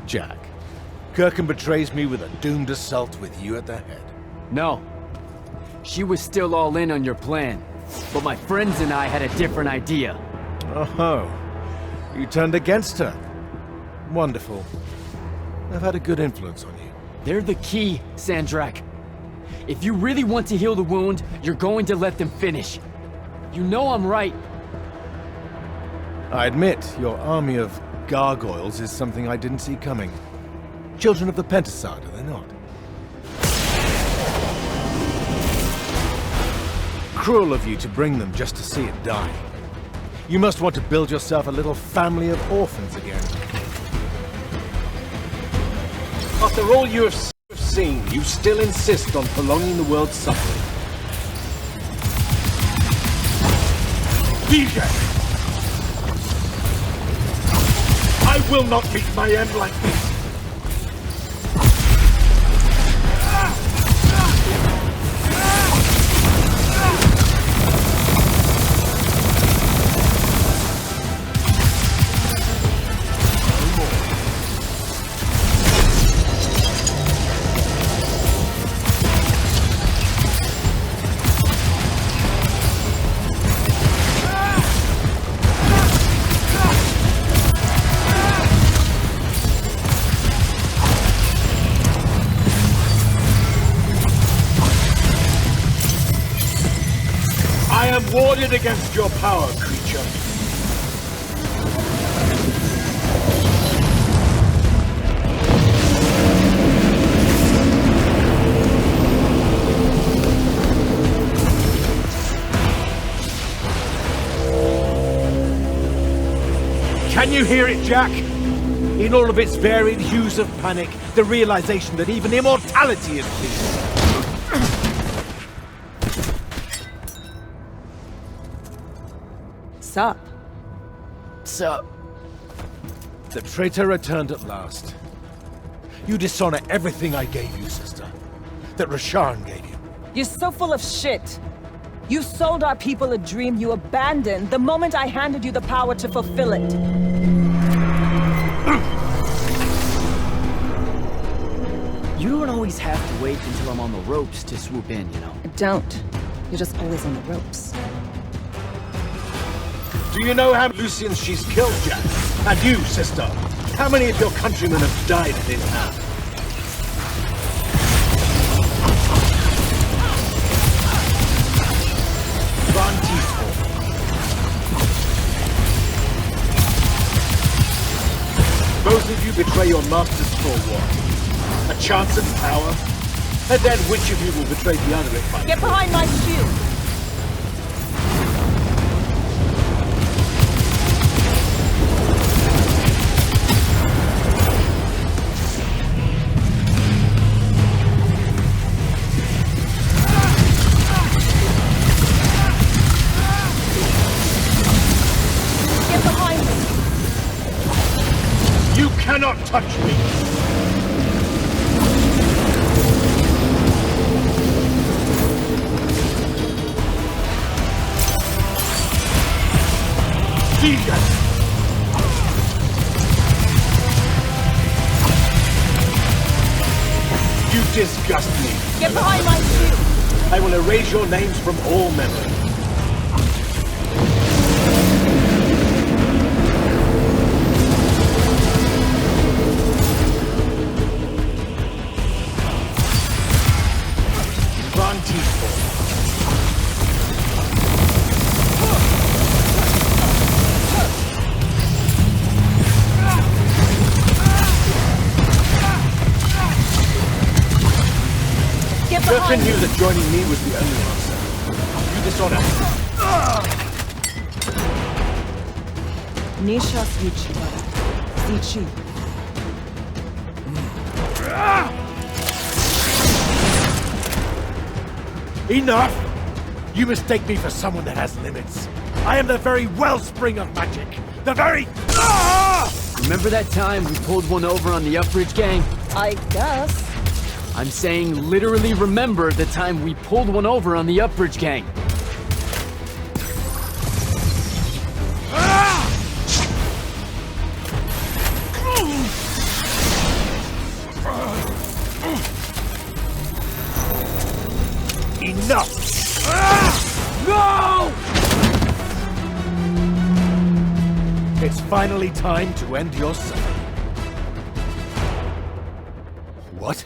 Jack, Kirkham betrays me with a doomed assault with you at the head. No. She was still all in on your plan. But my friends and I had a different idea. Oh, you turned against her. Wonderful. I've had a good influence on you. They're the key, Sandrakk. If you really want to heal the wound, you're going to let them finish. You know I'm right. I admit, your army of gargoyles is something I didn't see coming. Children of the Pentasod, are they not? Cruel of you to bring them just to see it die. You must want to build yourself a little family of orphans again. After all you have seen, you still insist on prolonging the world's suffering. DJ! I will not meet my end like this! I am warded against your power, creature. Can you hear it, Jack? In all of its varied hues of panic, the realization that even immortality is peace. Sup? Sup? The traitor returned at last. You dishonor everything I gave you, sister. That Rasharn gave you. You're so full of shit. You sold our people a dream you abandoned the moment I handed you the power to fulfill it. You don't always have to wait until I'm on the ropes to swoop in, you know? I don't. You're just always on the ropes. Do you know how many Lucians she's killed, Jack? And you, sister? How many of your countrymen have died in his hand? Both of you betray your masters for what? A chance of power? And then which of you will betray the other if I... Get behind my shield! Cannot touch me! Jesus! You disgust me. Get behind my shield! I will erase your names from all memory. Kirkham knew that joining me was the only answer. You dishonor. Nisha Svichi. Enough! You mistake me for someone that has limits. I am the very wellspring of magic. The very... Remember that time we pulled one over on the Upbridge gang? I guess. I'm saying literally remember the time we pulled one over on the Upbridge gang. It's finally time to end your suffering. What?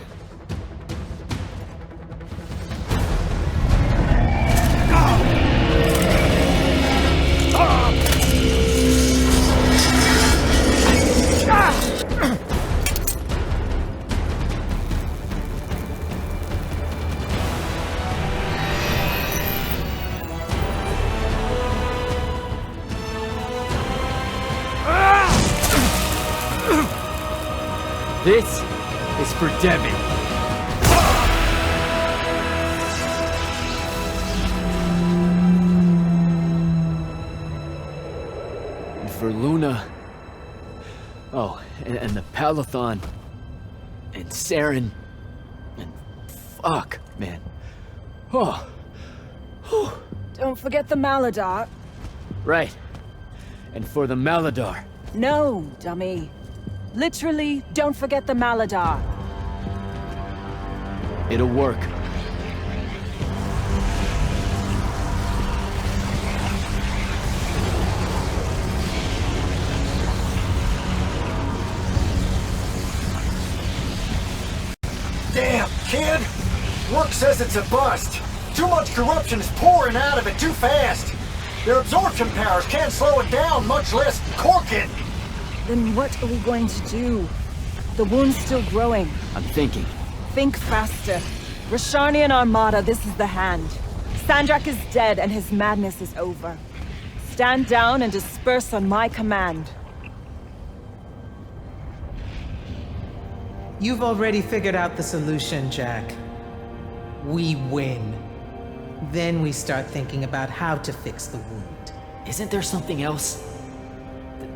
This is for Devin. And for Luna. Oh, and the Palathon. And Saren. And fuck, man. Oh. Whew. Don't forget the Maladar. Right. And for the Maladar. No, dummy. Literally, don't forget the Maladar. It'll work. Damn, kid! Work says it's a bust. Too much corruption is pouring out of it too fast. Their absorption powers can't slow it down, much less cork it. Then what are we going to do? The wound's still growing. I'm thinking. Think faster. Rasharnian Armada, this is the hand. Sandrakk is dead and his madness is over. Stand down and disperse on my command. You've already figured out the solution, Jack. We win. Then we start thinking about how to fix the wound. Isn't there something else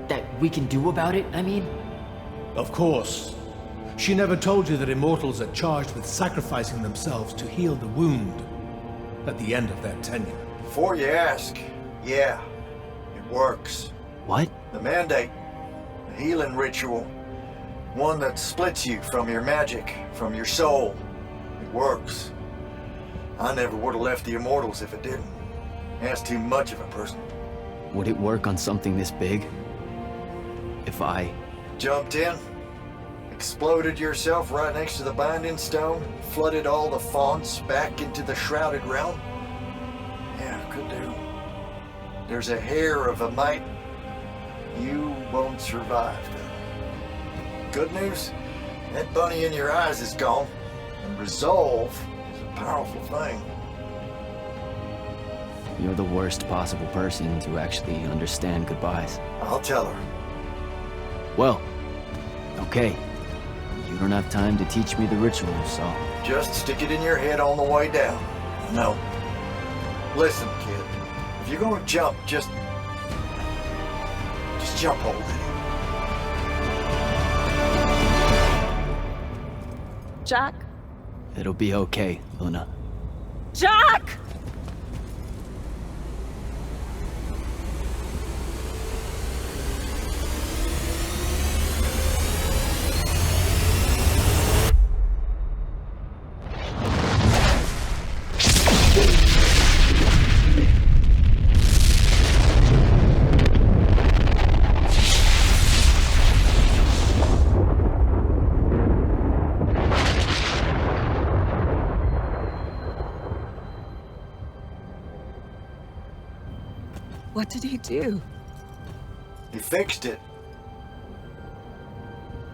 that we can do about it, I mean? Of course. She never told you that Immortals are charged with sacrificing themselves to heal the wound at the end of their tenure. Before you ask, yeah, it works. What? The Mandate, a healing ritual, one that splits you from your magic, from your soul. It works. I never would have left the Immortals if it didn't. That's too much of a person. Would it work on something this big? If I... Jumped in, exploded yourself right next to the Binding Stone, flooded all the fonts back into the Shrouded Realm? Yeah, could do. There's a hair of a mite. You won't survive, though. Good news, that bunny in your eyes is gone, and resolve is a powerful thing. You're the worst possible person to actually understand goodbyes. I'll tell her. Well, okay. You don't have time to teach me the ritual, so... Just stick it in your head on the way down. No. Listen, kid. If you're gonna jump, just jump hold it. Jack? It'll be okay, Luna. Jack! What did he do? He fixed it.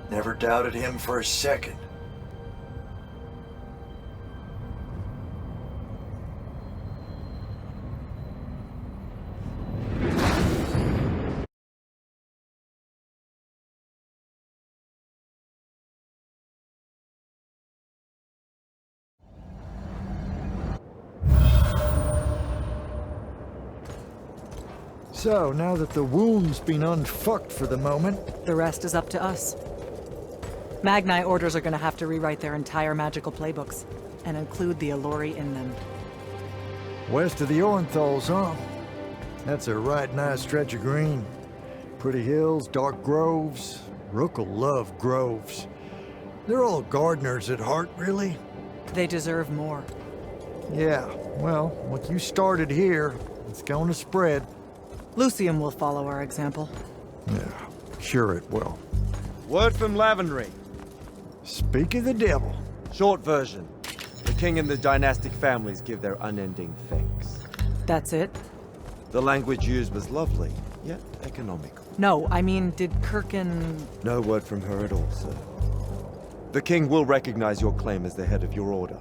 Never doubted him for a second. So, now that the wound's been unfucked for the moment... The rest is up to us. Magnite orders are gonna have to rewrite their entire magical playbooks, and include the Alluri in them. West of the Orenthals, huh? That's a right nice stretch of green. Pretty hills, dark groves. Rook'll love groves. They're all gardeners at heart, really. They deserve more. Yeah, well, what you started here, it's gonna spread. Lucium will follow our example. Yeah, sure it will. Word from Lavenry. Speak of the devil. Short version. The king and the dynastic families give their unending thanks. That's it? The language used was lovely, yet economical. No, I mean, did Kirkin... No word from her at all, sir. The king will recognize your claim as the head of your order,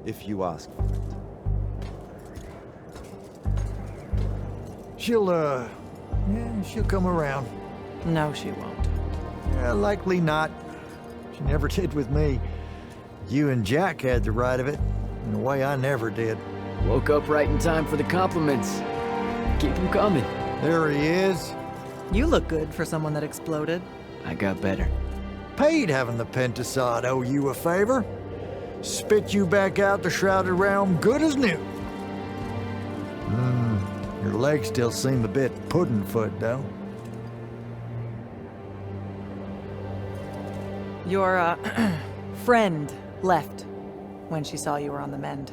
if you ask for it. She'll come around. No, she won't. Yeah, likely not. She never did with me. You and Jack had the right of it, in a way I never did. Woke up right in time for the compliments. Keep them coming. There he is. You look good for someone that exploded. I got better. Paid having the Pentasod owe you a favor. Spit you back out the Shrouded Realm good as new. Your legs still seem a bit pudding-foot, though. Your, friend left when she saw you were on the mend.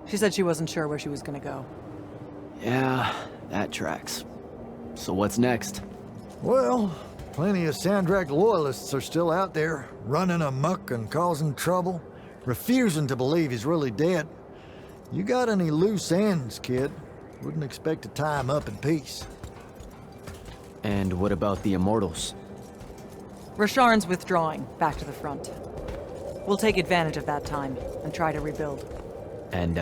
She said she wasn't sure where she was gonna go. Yeah, that tracks. So what's next? Well, plenty of Sandrakk loyalists are still out there, running amok and causing trouble, refusing to believe he's really dead. You got any loose ends, kid? Wouldn't expect to tie him up in peace. And what about the Immortals? Rasharn's withdrawing back to the front. We'll take advantage of that time and try to rebuild. And,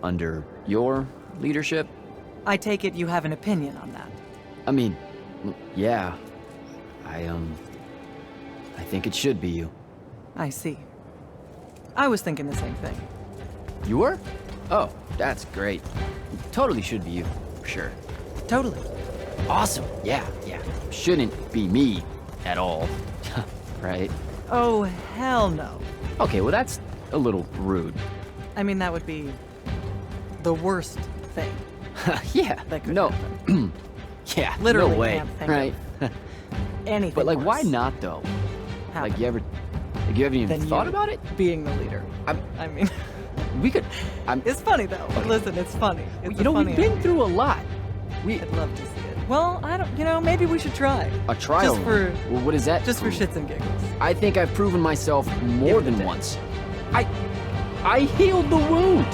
under your leadership? I take it you have an opinion on that. I mean, yeah. I think it should be you. I see. I was thinking the same thing. You were? Oh, that's great. Totally should be you, for sure. Totally. Awesome, yeah. Shouldn't be me at all, right? Oh, hell no. Okay, well that's a little rude. I mean, that would be the worst thing. Yeah, That could no. happen. Yeah, Literally no way, can't think right? Anything But like, why worse not though? Like, happened you haven't even than thought you about it? Being the leader. I mean, We could. it's funny though. Listen, it's funny. It's You know, we've been through. through a lot. I'd love to see it. Well, I don't. Maybe we should try. A trial. Just for Well, what is that? just for shits and giggles. I think I've proven myself more Give it a than day. once. I healed the wound.